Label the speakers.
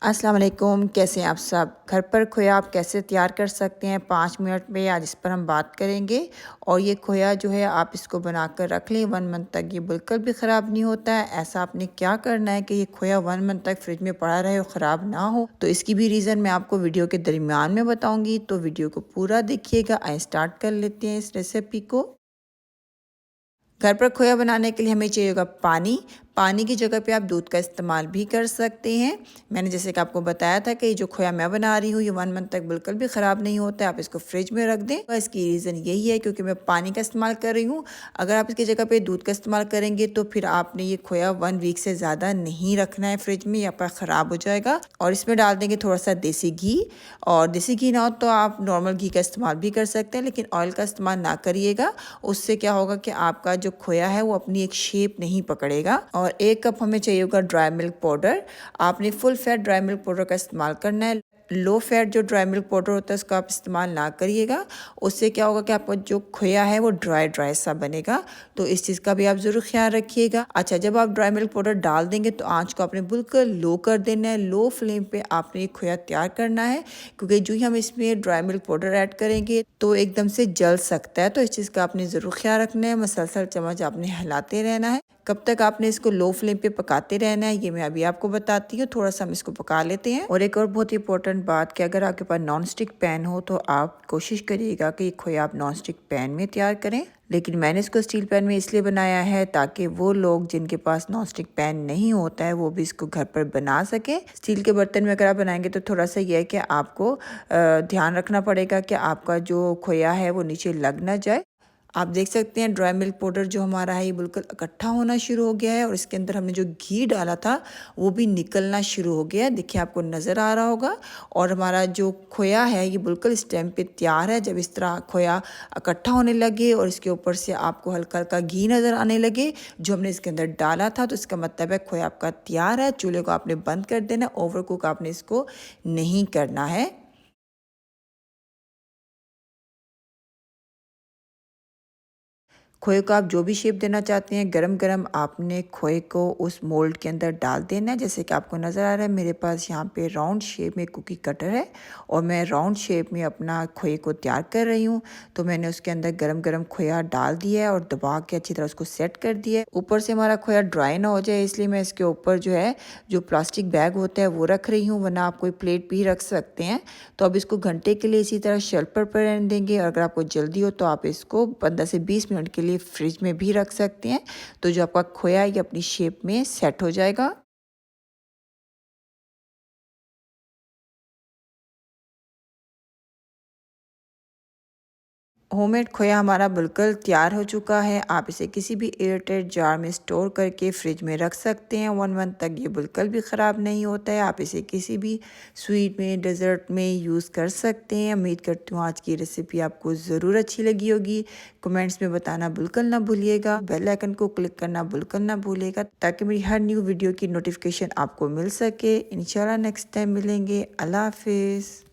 Speaker 1: अस्सलाम वालेकुम, कैसे हैं आप सब। घर पर खोया आप कैसे तैयार कर सकते हैं 5 मिनट में, आज इस पर हम बात करेंगे। और ये खोया जो है आप इसको बना कर रख लें 1 मंथ तक, ये बिल्कुल भी ख़राब नहीं होता है। ऐसा आपने क्या करना है कि ये खोया 1 मंथ तक फ्रिज में पड़ा रहे और ख़राब ना हो। तो इसकी भी रीज़न मैं आपको वीडियो के दरमियान में बताऊँगी, तो वीडियो को पूरा देखिएगा। आइए स्टार्ट कर लेते हैं इस रेसिपी को। घर पर खोया बनाने के लिए हमें चाहिए होगा पानी। पानी की जगह पे आप दूध का इस्तेमाल भी कर सकते हैं। मैंने जैसे कि आपको बताया था कि जो खोया मैं बना रही हूँ ये 1 मंथ तक बिल्कुल भी ख़राब नहीं होता है। आप इसको फ्रिज में रख दें। इसकी रीज़न यही है क्योंकि मैं पानी का इस्तेमाल कर रही हूँ। अगर आप इसकी जगह पे दूध का इस्तेमाल करेंगे तो फिर आपने ये खोया 1 वीक से ज़्यादा नहीं रखना है फ्रिज में, या पर ख़राब हो जाएगा। और इसमें डाल देंगे थोड़ा सा देसी घी, और देसी घी ना हो तो आप नॉर्मल घी का इस्तेमाल भी कर सकते हैं, लेकिन ऑयल का इस्तेमाल ना करिएगा। उससे क्या होगा कि आपका जो खोया है वो अपनी एक शेप नहीं पकड़ेगा। और 1 कप हमें चाहिए होगा ड्राई मिल्क पाउडर। आपने full fat dry milk powder का इस्तेमाल करना है। लो फैट जो ड्राई मिल्क पाउडर होता है उसका आप इस्तेमाल ना करिएगा। उससे क्या होगा कि आपका जो खोया है वो ड्राई ड्राई सा बनेगा। तो इस चीज़ का भी आप ज़रूर ख्याल रखिएगा। अच्छा, जब आप ड्राई मिल्क पाउडर डाल देंगे तो आंच को आपने बिल्कुल लो कर देना है। लो फ्लेम पे आपने ये खोया तैयार करना है, क्योंकि जो ही हम इसमें ड्राई मिल्क पाउडर ऐड करेंगे तो एकदम से जल सकता है। तो इस चीज़ का आपने ज़रूर ख्याल रखना है। मसलसल चम्मच आपने हिलाते रहना है। कब तक आपने इसको लो फ्लेम पे पकाते रहना है ये मैं अभी आपको बताती हूँ। थोड़ा सा हम इसको पका लेते हैं। और एक और बहुत इंपॉर्टेंट बात कि अगर आपके पास नॉन स्टिक पैन हो तो आप कोशिश करिएगा कि खोया आप नॉन स्टिक पैन में तैयार करें। लेकिन मैंने इसको स्टील पैन में इसलिए बनाया है ताकि वो लोग जिनके पास नॉन स्टिक पैन नहीं होता है वो भी इसको घर पर बना सके। स्टील के बर्तन में अगर आप बनाएंगे तो थोड़ा सा ये है कि आपको ध्यान रखना पड़ेगा कि आपका जो खोया है वो नीचे लग ना जाए। आप देख सकते हैं ड्राई मिल्क पाउडर जो हमारा है ये बिल्कुल इकट्ठा होना शुरू हो गया है, और इसके अंदर हमने जो घी डाला था वो भी निकलना शुरू हो गया है। देखिए आपको नज़र आ रहा होगा। और हमारा जो खोया है ये बिल्कुल इस टाइम पे तैयार है। जब इस तरह खोया इकट्ठा होने लगे और इसके ऊपर से आपको हल्का हल्का घी नज़र आने लगे जो हमने इसके अंदर डाला था, तो इसका मतलब है खोया आपका तैयार है। चूल्हे को आपने बंद कर देना, ओवर कुक आपने इसको नहीं करना है। खोए को आप जो भी शेप देना चाहते हैं, गरम गरम आपने खोए को उस मोल्ड के अंदर डाल देना है। जैसे कि आपको नज़र आ रहा है मेरे पास यहाँ पे राउंड शेप में कुकी कटर है, और मैं राउंड शेप में अपना खोए को तैयार कर रही हूँ। तो मैंने उसके अंदर गरम गरम खोया डाल दिया है और दबा के अच्छी तरह उसको सेट कर दिया है। ऊपर से हमारा खोया ड्राई ना हो जाए इसलिए मैं इसके ऊपर जो है जो प्लास्टिक बैग होता है वो रख रही हूँ, वरना आप कोई प्लेट भी रख सकते हैं। तो अब इसको घंटे के लिए इसी तरह शेल्फ पर रहने देंगे, और अगर आपको जल्दी हो तो आप इसको 15 से 20 मिनट के लिए फ्रिज में भी रख सकते हैं। तो जो आपका खोया ये अपनी शेप में सेट हो जाएगा। होममेड खोया हमारा बिल्कुल तैयार हो चुका है। आप इसे किसी भी एयरटाइट जार में स्टोर करके फ्रिज में रख सकते हैं 1 मंथ तक, ये बिल्कुल भी ख़राब नहीं होता है। आप इसे किसी भी स्वीट में, डेज़र्ट में यूज़ कर सकते हैं। उम्मीद करती हूँ आज की रेसिपी आपको ज़रूर अच्छी लगी होगी। कमेंट्स में बताना बिल्कुल ना भूलिएगा। बेल आइकन को क्लिक करना बिल्कुल ना भूलिएगा ताकि मेरी हर न्यू वीडियो की नोटिफिकेशन आपको मिल सके। इंशाल्लाह नेक्स्ट टाइम मिलेंगे। अल्लाह हाफिज़।